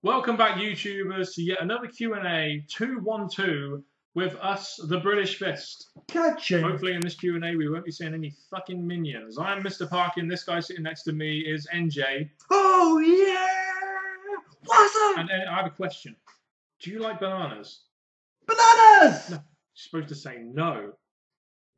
Welcome back, YouTubers, to yet another Q&A 212 with us, the British Fist. Catching. Hopefully in this Q&A we won't be seeing any fucking minions. I'm Mr. Parkin, this guy sitting next to me is NJ. Oh yeah! What's up? And I have a question. Do you like bananas? Bananas! No, you're supposed to say no.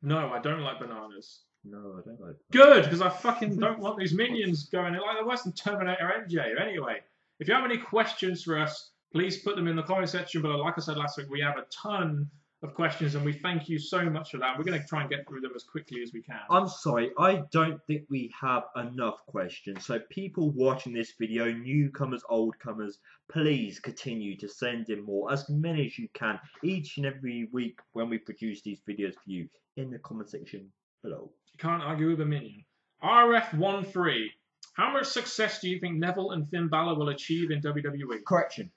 No, I don't like bananas. No, I don't like bananas. Good, because I fucking don't want these minions going in like the Western Terminator NJ. Anyway, if you have any questions for us, please put them in the comment section below. Like I said last week, we have a ton of questions, and we thank you so much for that. We're going to try and get through them as quickly as we can. I'm sorry, I don't think we have enough questions. So people watching this video, newcomers, oldcomers, please continue to send in more, as many as you can, each and every week when we produce these videos for you in the comment section below. You can't argue with a minion. RF13. How much success do you think Neville and Finn Balor will achieve in WWE? Correction.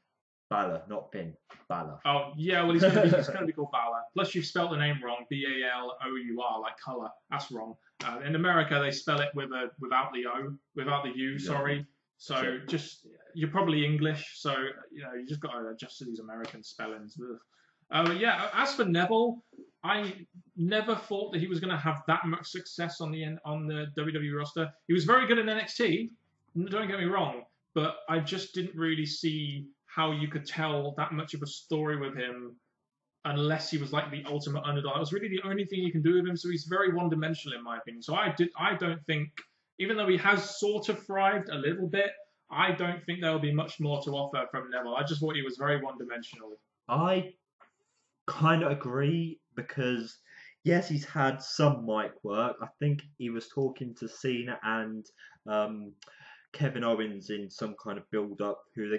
Balor, not Finn. Balor. Oh, yeah, well, he's going to be called Balor. Plus, you've spelt the name wrong. B-A-L-O-U-R, like colour. That's wrong. In America, they spell it without the O, without the U, sorry. So, sure. You're probably English, so, you just got to adjust to these American spellings. Yeah, as for Neville, I never thought that he was going to have that much success on the WWE roster. He was very good in NXT, don't get me wrong, but I just didn't really see how you could tell that much of a story with him unless he was like the ultimate underdog. It was really the only thing you can do with him, so he's very one-dimensional in my opinion. So I don't think, even though he has sort of thrived a little bit, I don't think there will be much more to offer from Neville. I just thought he was very one-dimensional. I kind of agree, because yes, he's had some mic work. I think he was talking to Cena and Kevin Owens in some kind of build-up. Who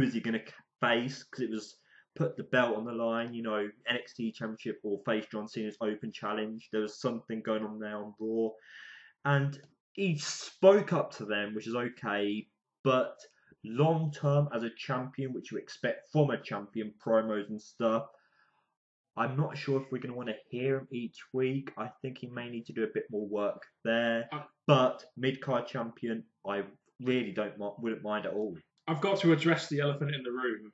is he going to face? Because it was put the belt on the line, NXT Championship or face John Cena's Open Challenge. There was something going on there on Raw, and he spoke up to them, which is okay, but long term as a champion, which you expect from a champion, promos and stuff, I'm not sure if we're going to want to hear him each week. I think he may need to do a bit more work there. But mid-card champion, I really wouldn't mind at all. I've got to address the elephant in the room.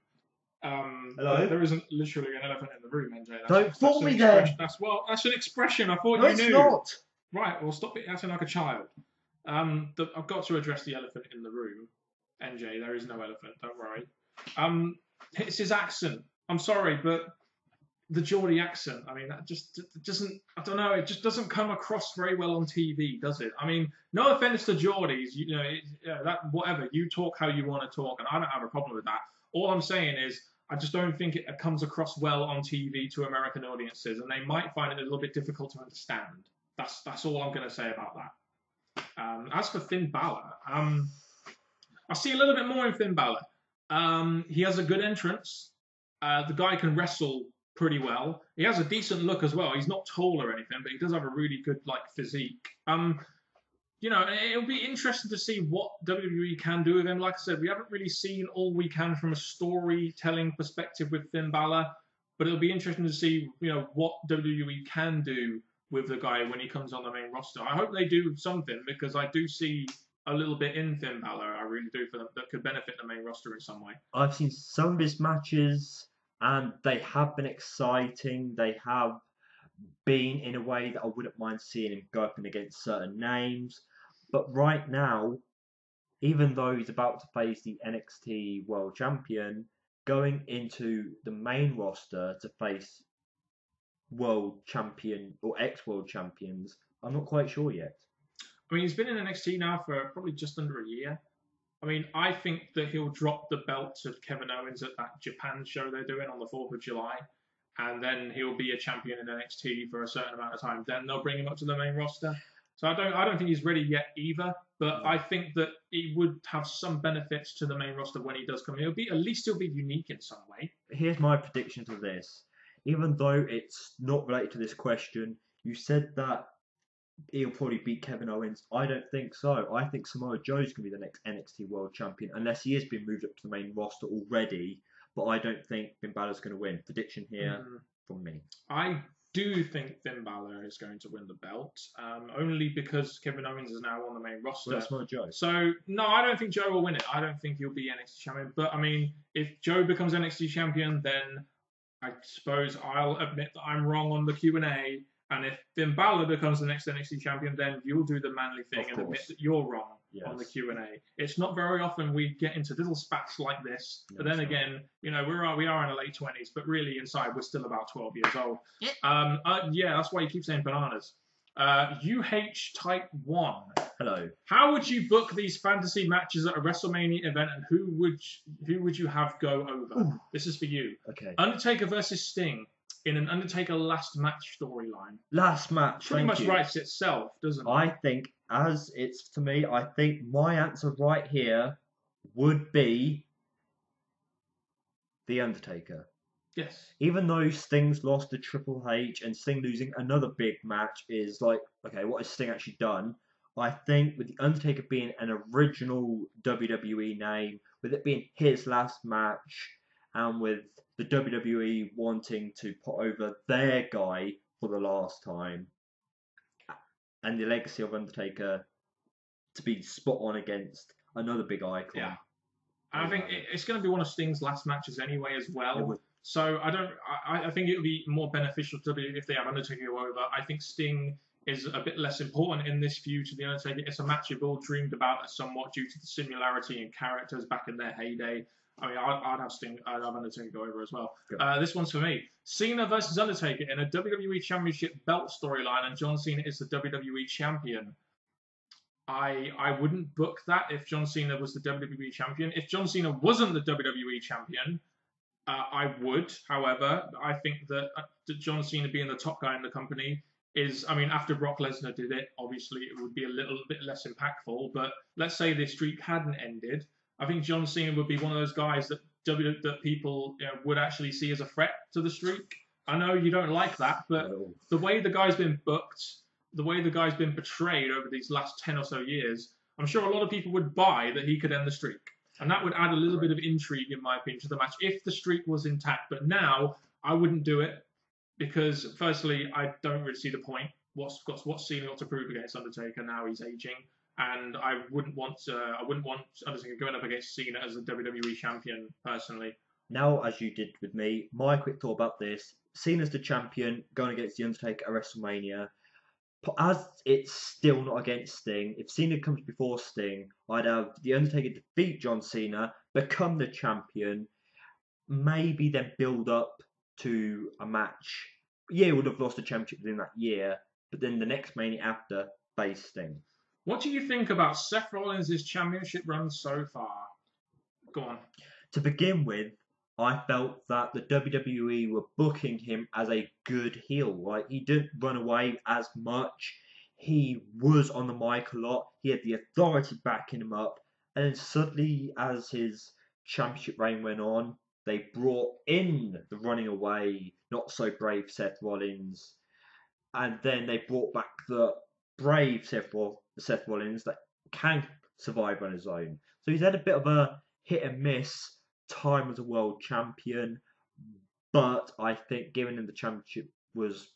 Hello? There isn't literally an elephant in the room, NJ. Don't fool me there. That's an expression. I thought no, you knew. It's not. Right, well, stop it acting like a child. I've got to address the elephant in the room. NJ, there is no elephant, don't worry. It's his accent. I'm sorry, but the Geordie accent, I mean, that just doesn't, I don't know, it just doesn't come across very well on TV, does it? I mean, no offense to Geordies, whatever, you talk how you want to talk, and I don't have a problem with that. All I'm saying is, I just don't think it comes across well on TV to American audiences, and they might find it a little bit difficult to understand. That's all I'm going to say about that. As for Finn Balor, I see a little bit more in Finn Balor. He has a good entrance. The guy can wrestle pretty well. He has a decent look as well. He's not tall or anything, but he does have a really good physique. It'll be interesting to see what WWE can do with him. Like I said, we haven't really seen all we can from a storytelling perspective with Finn Balor, but it'll be interesting to see what WWE can do with the guy when he comes on the main roster. I hope they do something, because I do see a little bit in Finn Balor. I really do, for them, that could benefit the main roster in some way. I've seen some of his matches, and they have been exciting. They have been in a way that I wouldn't mind seeing him go up and against certain names. But right now, even though he's about to face the NXT World Champion, going into the main roster to face World Champion or ex-World Champions, I'm not quite sure yet. I mean, he's been in NXT now for probably just under a year. I mean, I think that he'll drop the belt to Kevin Owens at that Japan show they're doing on the 4th of July. And then he'll be a champion in NXT for a certain amount of time. Then they'll bring him up to the main roster. So I don't think he's ready yet either. But I think that he would have some benefits to the main roster when he does come in. At least he'll be unique in some way. Here's my prediction for this. Even though it's not related to this question, you said that he'll probably beat Kevin Owens. I don't think so. I think Samoa Joe's going to be the next NXT World Champion, unless he has been moved up to the main roster already. But I don't think Finn Balor's going to win. Prediction here from me. I do think Finn Balor is going to win the belt, only because Kevin Owens is now on the main roster. Well, that's not Joe. So, no, I don't think Joe will win it. I don't think he'll be NXT champion. But, I mean, if Joe becomes NXT champion, then I suppose I'll admit that I'm wrong on the Q&A. And if Finn Balor becomes the next NXT champion, then you'll do the manly thing and admit that you're wrong on the Q&A. It's not very often we get into little spats like this. But then again, you know, we are in the late 20s, but really inside we're still about 12 years old. Yeah, that's why you keep saying bananas. Type 1. Hello. How would you book these fantasy matches at a WrestleMania event, and who would you have go over? Ooh. This is for you. Okay. Undertaker versus Sting in an Undertaker last match storyline. Last match. Pretty much writes itself, doesn't it? I think, as it's to me, I think my answer right here would be The Undertaker. Yes. Even though Sting's lost to Triple H and Sting losing another big match is like, okay, what has Sting actually done? I think with The Undertaker being an original WWE name, with it being his last match, and with the WWE wanting to put over their guy for the last time, and the legacy of Undertaker to be spot on against another big icon. Yeah. And I think it's going to be one of Sting's last matches anyway as well. So I think it would be more beneficial to WWE if they have Undertaker go over. I think Sting is a bit less important in this feud to The Undertaker. It's a match you've all dreamed about somewhat due to the similarity in characters back in their heyday. I mean, I'd have Undertaker go over as well. This one's for me. Cena versus Undertaker in a WWE Championship belt storyline, and John Cena is the WWE Champion. I wouldn't book that if John Cena was the WWE Champion. If John Cena wasn't the WWE Champion, I would. However, I think that John Cena being the top guy in the company is, I mean, after Brock Lesnar did it, obviously it would be a little bit less impactful. But let's say this streak hadn't ended. I think John Cena would be one of those guys that people would actually see as a threat to the streak. I know you don't like that, but the way the guy's been booked, the way the guy's been portrayed over these last 10 or so years, I'm sure a lot of people would buy that he could end the streak. And that would add a little bit of intrigue, in my opinion, to the match if the streak was intact. But now, I wouldn't do it because, firstly, I don't really see the point. What's Cena got to prove against Undertaker now he's aging? And I wouldn't want Undertaker going up against Cena as a WWE champion, personally. Now, as you did with me, my quick thought about this: Cena's the champion going against the Undertaker at WrestleMania. As it's still not against Sting, if Cena comes before Sting, I'd have the Undertaker defeat John Cena, become the champion, maybe then build up to a match. Yeah, he would have lost the championship within that year, but then the next Mania after, face Sting. What do you think about Seth Rollins' championship run so far? Go on. To begin with, I felt that the WWE were booking him as a good heel. Like, he didn't run away as much. He was on the mic a lot. He had the authority backing him up. And then suddenly, as his championship reign went on, they brought in the running away, not so brave Seth Rollins. And then they brought back the brave Seth Rollins that can survive on his own. So he's had a bit of a hit and miss time as a world champion, but I think giving him the championship was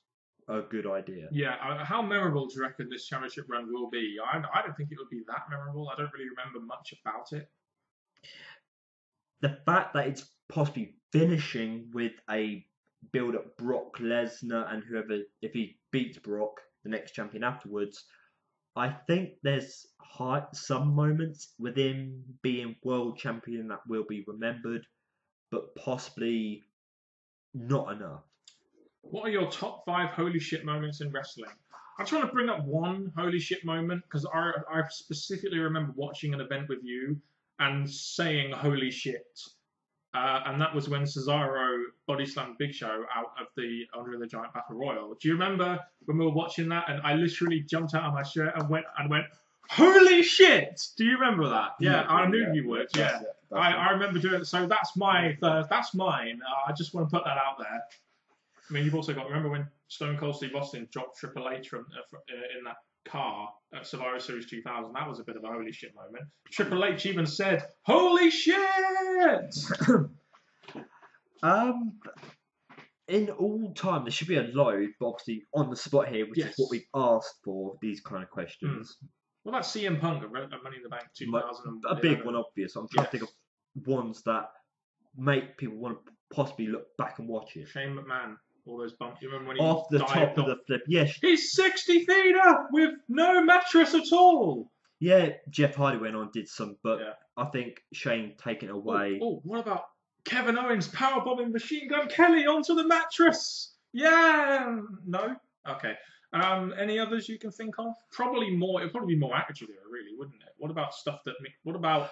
a good idea. Yeah, how memorable do you reckon this championship run will be? I don't think it would be that memorable. I don't really remember much about it. The fact that it's possibly finishing with a build-up Brock Lesnar and whoever, if he beats Brock, the next champion afterwards, I think there's some moments with him being world champion that will be remembered, but possibly not enough. What are your top 5 holy shit moments in wrestling? I just want to bring up one holy shit moment because I specifically remember watching an event with you and saying holy shit. And that was when Cesaro body slammed Big Show out of the Andre the Giant Battle Royal. Do you remember when we were watching that and I literally jumped out of my shirt and went, holy shit! Do you remember that? Yeah, I knew you would. Yeah, I remember doing it. So that's mine. I just want to put that out there. I mean, you've also got, remember when Stone Cold Steve Austin dropped Triple H from in that car at Survivor Series 2000? That was a bit of a holy shit moment. Triple H even said, holy shit! in all time, there should be a load, but obviously on the spot here, which is what we've asked for, these kind of questions. What about CM Punk at Money in the Bank 2000? A big one, obvious. I'm trying to think of ones that make people want to possibly look back and watch it. Shane McMahon, all those bumps. You remember when he off the top of the flip? Yes. He's 60 feet up with no mattress at all. Yeah, Jeff Hardy went on, did some, but I think Shane taking it away. Oh, what about Kevin Owens powerbombing Machine Gun Kelly onto the mattress? Yeah. No? Okay. Any others you can think of? Probably more. It'd probably be more Attitude Era, really, wouldn't it? What about stuff that? What about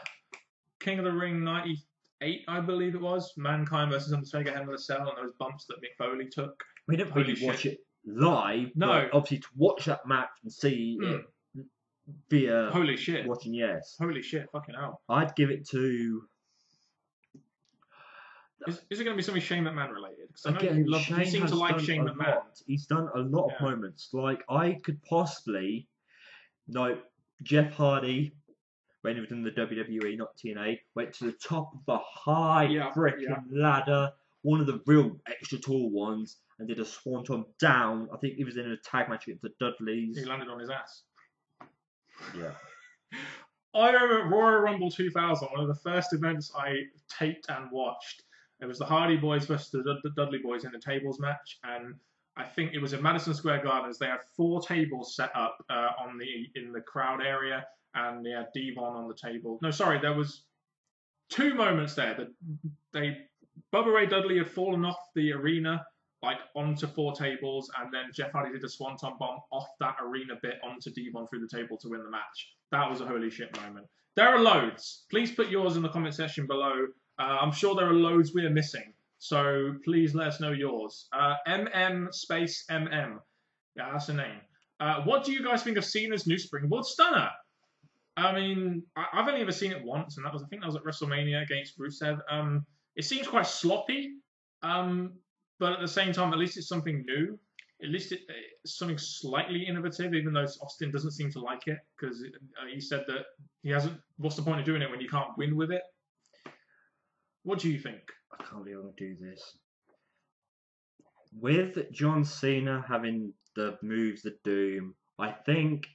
King of the Ring '98? I believe it was Mankind versus Undertaker, Hell in a Cell, and those bumps that Mick Foley took. We didn't really watch it live. No, obviously to watch that match and see it via holy shit watching. Yes, holy shit, fucking hell. I'd give it to. Is it going to be something Shane McMahon related? Because I know you seem to like Shane McMahon. He's done a lot of moments. Like, I could possibly... No, Jeff Hardy, when he was in the WWE, not TNA, went to the top of the high freaking ladder, one of the real extra tall ones, and did a swanton down. I think he was in a tag match against the Dudleys. He landed on his ass. Yeah. I remember at Royal Rumble 2000, one of the first events I taped and watched. It was the Hardy Boys versus the Dudley Boys in the tables match, and I think it was in Madison Square Gardens. They had 4 tables set up in the crowd area, and they had Devon on the table. No, sorry, there was 2 moments there that Bubba Ray Dudley had fallen off the arena like onto 4 tables, and then Jeff Hardy did a swanton bomb off that arena bit onto Devon through the table to win the match. That was a holy shit moment. There are loads. Please put yours in the comment section below. I'm sure there are loads we are missing, so please let us know yours. MM MM. Yeah, that's the name. What do you guys think of Cena's new Springboard Stunner? I mean, I've only ever seen it once, and I think that was at WrestleMania against Rusev. It seems quite sloppy, but at the same time, at least it's something new. At least it's something slightly innovative, even though Austin doesn't seem to like it, because he said that he hasn't. What's the point of doing it when you can't win with it? What do you think? I can't believe I'm going to do this. With John Cena having the moves that Doom, I think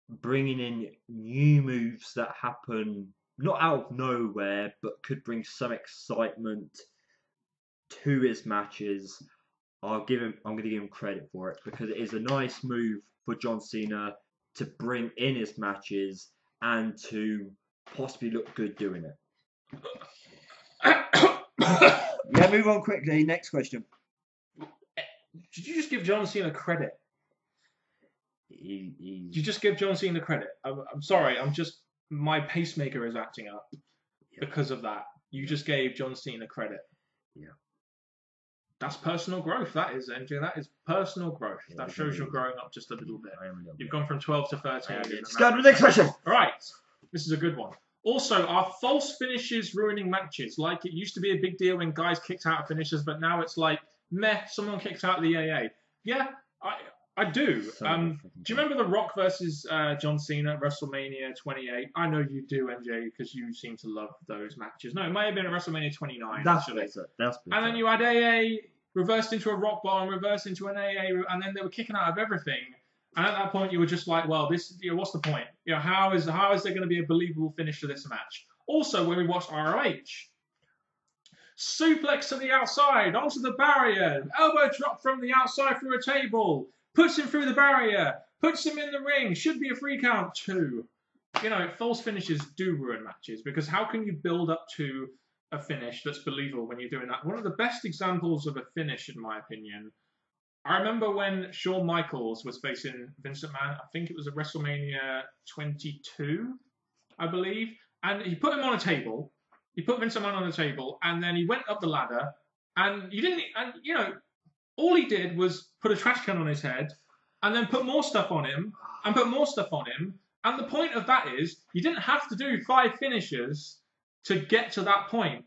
bringing in new moves that happen not out of nowhere, but could bring some excitement to his matches. I'm going to give him credit for it, because it is a nice move for John Cena to bring in his matches and to possibly look good doing it. Yeah, move on quickly. Next question. Did you just give John Cena credit? You just give John Cena credit. I'm sorry. My pacemaker is acting up because of that. You just gave John Cena credit. Yeah. That's personal growth. That is, NJ. That is personal growth. Yeah, that shows you're growing up just a little bit. You've gone from 12 to 13. Let's go to the next question. All right. This is a good one. Also, are false finishes ruining matches? Like, it used to be a big deal when guys kicked out of finishes, but now it's like, meh, someone kicked out of the AA. Yeah, I do. Do you remember The Rock versus John Cena at WrestleMania 28? I know you do, MJ, because you seem to love those matches. No, it might have been at WrestleMania 29, actually. That's better. And then you had AA reversed into a rock bottom, reversed into an AA, and then they were kicking out of everything. And at that point, you were just like, well, this, what's the point? How is there going to be a believable finish to this match? Also, when we watched ROH, suplex to the outside, onto the barrier, elbow drop from the outside through a table, puts him through the barrier, puts him in the ring, should be a 3 count, 2. False finishes do ruin matches, because how can you build up to a finish that's believable when you're doing that? One of the best examples of a finish, in my opinion, I remember when Shawn Michaels was facing Vince McMahon. I think it was at WrestleMania 22, I believe. And he put him on a table. He put Vince McMahon on the table, and then he went up the ladder. And all he did was put a trash can on his head, and then put more stuff on him, and put more stuff on him. And the point of that is, you didn't have to do 5 finishes to get to that point.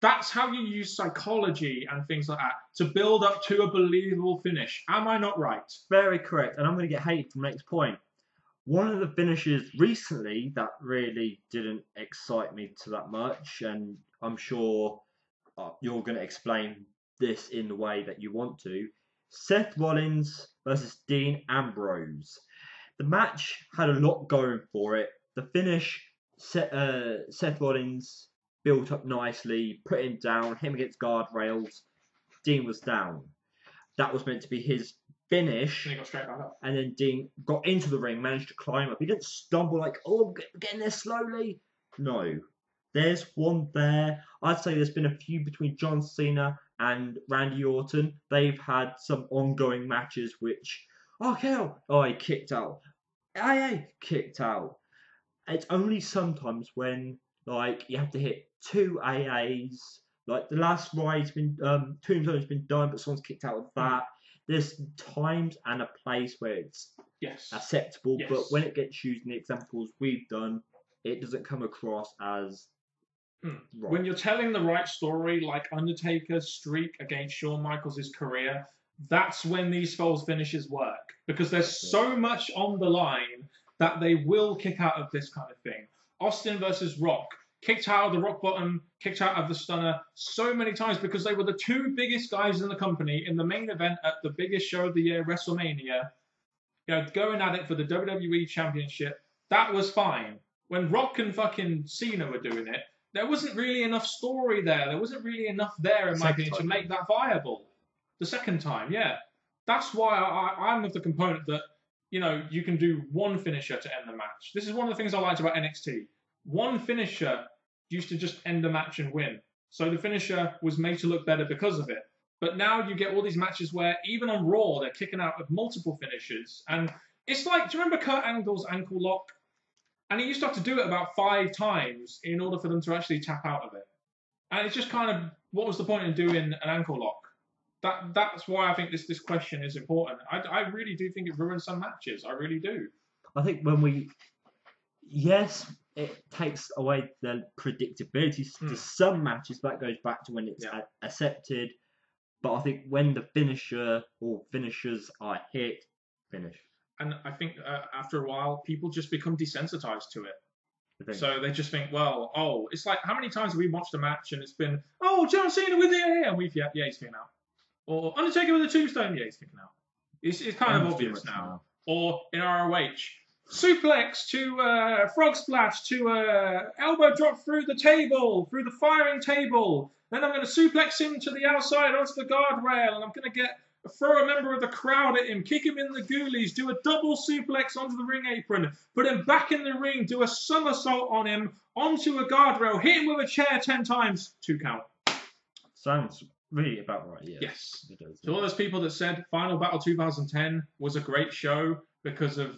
That's how you use psychology and things like that to build up to a believable finish. Am I not right? Very correct. And I'm going to get hated from the next point. One of the finishes recently that really didn't excite me to that much, and I'm sure you're going to explain this in the way that you want to. Seth Rollins versus Dean Ambrose. The match had a lot going for it. The finish, Seth Rollins built up nicely, put him down, him against guardrails. Dean was down. That was meant to be his finish. And he got straight back up. And then Dean got into the ring, managed to climb up. He didn't stumble like, oh, I'm getting there slowly. No. There's one there. I'd say there's been a few between John Cena and Randy Orton. They've had some ongoing matches which, he kicked out. Kicked out. It's only sometimes when, like, you have to hit 2 AAs. Like, the last ride's been, Tombstone's been done, but someone's kicked out of that. There's times and a place where it's acceptable, but when it gets used in the examples we've done, it doesn't come across as right. When you're telling the right story, like Undertaker's streak against Shawn Michaels' career, that's when these false finishes work. Because there's so much on the line that they will kick out of this kind of thing. Austin versus Rock. Kicked out of the rock bottom, kicked out of the stunner so many times because they were the 2 biggest guys in the company in the main event at the biggest show of the year, WrestleMania. Going at it for the WWE Championship. That was fine. When Rock and fucking Cena were doing it, there wasn't really enough story there. There wasn't really enough there, in my opinion, to make that viable. The second time, That's why I'm of the component that, you can do one finisher to end the match. This is one of the things I liked about NXT. One finisher used to just end the match and win. So the finisher was made to look better because of it. But now you get all these matches where, even on Raw, they're kicking out of multiple finishers. And it's like, do you remember Kurt Angle's ankle lock? And he used to have to do it about 5 times in order for them to actually tap out of it. And it's just kind of, what was the point in doing an ankle lock? That's why I think this question is important. I really do think it ruins some matches. I really do. I think it takes away the predictability to some matches. That goes back to when it's accepted. But I think when the finisher or finishers are hit, finish. And I think after a while, people just become desensitized to it. So they just think, it's like, how many times have we watched a match and it's been, John Cena with the and we've, he's kicking out. Or Undertaker with a tombstone, he's kicking out. It's kind of obvious now. Or in ROH, suplex to frog splash to elbow drop through the table, through the firing table. Then I'm going to suplex him to the outside onto the guardrail, and I'm going to throw a member of the crowd at him, kick him in the ghoulies, do a double suplex onto the ring apron, put him back in the ring, do a somersault on him, onto a guardrail, hit him with a chair 10 times, 2 count. Sounds really about right, Yes. It does. So all those people that said Final Battle 2010 was a great show because of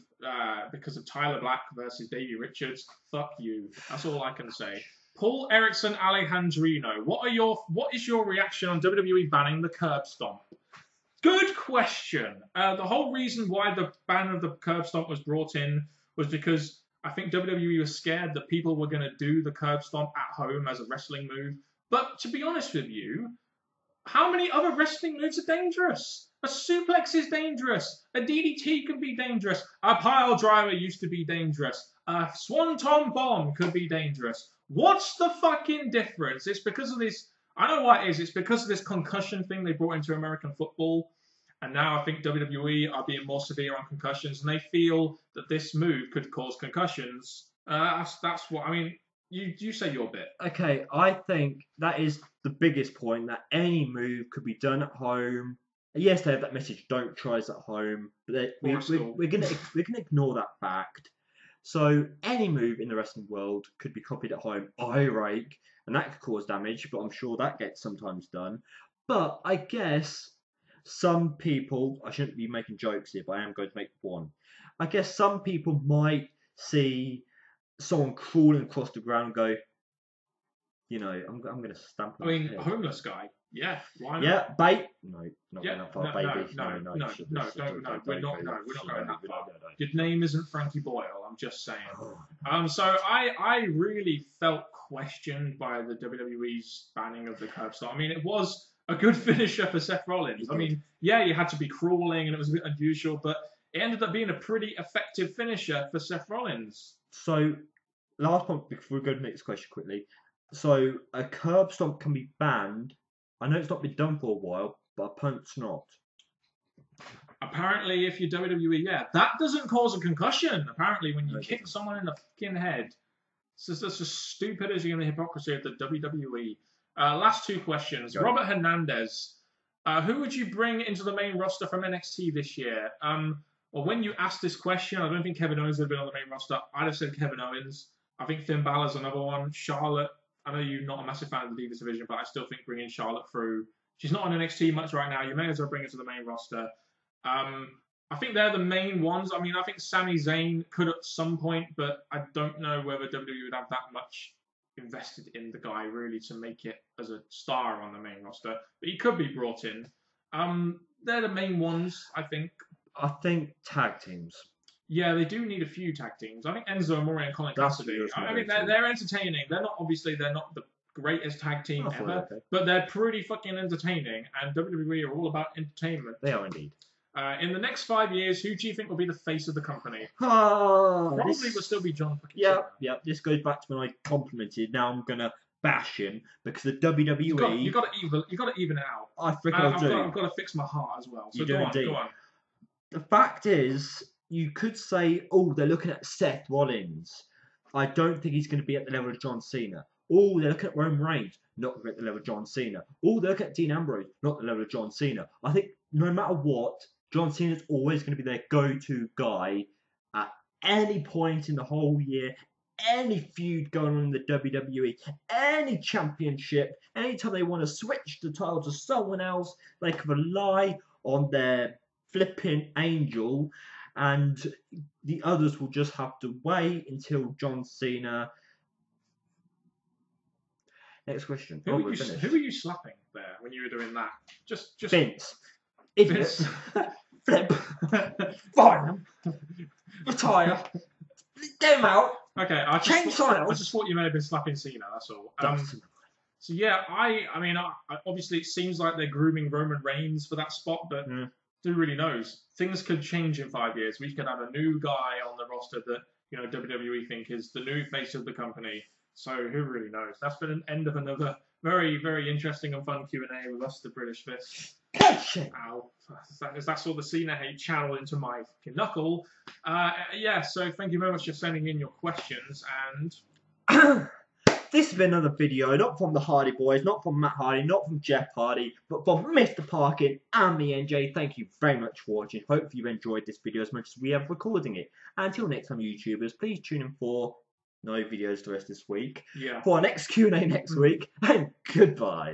Tyler Black versus Davey Richards, fuck you. That's all I can say. Paul Erickson Alejandrino, what is your reaction on WWE banning the curb stomp? Good question. The whole reason why the ban of the curb stomp was brought in was because I think WWE was scared that people were going to do the curb stomp at home as a wrestling move. But to be honest with you, how many other wrestling moves are dangerous? A suplex is dangerous. A DDT can be dangerous. A pile driver used to be dangerous. A swanton bomb could be dangerous. What's the fucking difference? It's because of this. I know why it is. It's because of this concussion thing they brought into American football. And now I think WWE are being more severe on concussions. And they feel that this move could cause concussions. That's what, I mean, you say your bit. Okay, I think that is the biggest point, that any move could be done at home. Yes, they have that message, don't try this at home. But we're gonna ignore that fact. So any move in the wrestling world could be copied at home, and that could cause damage, but I'm sure that gets sometimes done. But I guess some people, I shouldn't be making jokes here, but I am going to make one. I guess some people might see someone crawling across the ground and go, I'm going to stamp on his head. A homeless guy. Yeah, why not? Yeah, bait. No, not going that far, baby. No, we're not going that far. Your name isn't Frankie Boyle, I'm just saying. So I really felt questioned by the WWE's banning of the curb stomp. I mean, it was a good finisher for Seth Rollins. I mean, you had to be crawling and it was a bit unusual, but it ended up being a pretty effective finisher for Seth Rollins. So, last point before we go to the next question quickly. So, a curb stomp can be banned I know it's not been done for a while, but a punch not. Apparently, if you're WWE, yeah, that doesn't cause a concussion. Apparently, when you No, it kick doesn't. someone in the fucking head. It's just as stupid as the hypocrisy of the WWE. Last two questions. Go. Robert Hernandez. Who would you bring into the main roster from NXT this year? Well, when you asked this question, I don't think Kevin Owens would have been on the main roster. I'd have said Kevin Owens. I think Finn Balor's another one. Charlotte. I know you're not a massive fan of the Divas division, but I still think bringing Charlotte through. She's not on NXT much right now. You may as well bring her to the main roster. I think they're the main ones. I mean, I think Sami Zayn could at some point, but I don't know whether WWE would have that much invested in the guy really to make it as a star on the main roster. But he could be brought in. They're the main ones, I think. I think tag teams. Yeah, they do need a few tag teams. I think Enzo Amore and Colin Cassidy. I mean, they're entertaining. They're not the greatest tag team ever, but they're pretty fucking entertaining. And WWE are all about entertainment. They are indeed. In the next 5 years, who do you think will be the face of the company? Oh, Probably will still be John fucking Yeah, Cena. yeah. This goes back to when I complimented. Now I'm gonna bash him because the WWE. You got to even it out. I freaking do. I've got to fix my heart as well. So You do go indeed. on. The fact is, you could say, oh, they're looking at Seth Rollins. I don't think he's going to be at the level of John Cena. Oh, they're looking at Roman Reigns, not at the level of John Cena. Oh, they're looking at Dean Ambrose, not at the level of John Cena. I think no matter what, John Cena's always going to be their go-to guy at any point in the whole year, any feud going on in the WWE, any championship, anytime they want to switch the title to someone else, they can rely on their flipping angel, and the others will just have to wait until John Cena. Next question. Who were you slapping there when you were doing that? Just Vince. Idiots. Flip. Fire him. Retire. Get him out. Okay, I just thought you may have been slapping Cena. That's all. So yeah, I mean, obviously it seems like they're grooming Roman Reigns for that spot, but who really knows? Things could change in 5 years. We could have a new guy on the roster that WWE think is the new face of the company. So who really knows? That's been an end of another very, very interesting and fun Q&A with us, the British Fist. Ow. That's all the Cena hate channel into my fucking knuckle. Yeah, so thank you very much for sending in your questions. And this has been another video, not from the Hardy Boys, not from Matt Hardy, not from Jeff Hardy, but from Mr. Parkin and me, NJ. Thank you very much for watching. Hope you enjoyed this video as much as we have recording it. Until next time, YouTubers, please tune in for no videos the rest of this week. yeah. For our next Q&A next week, and goodbye.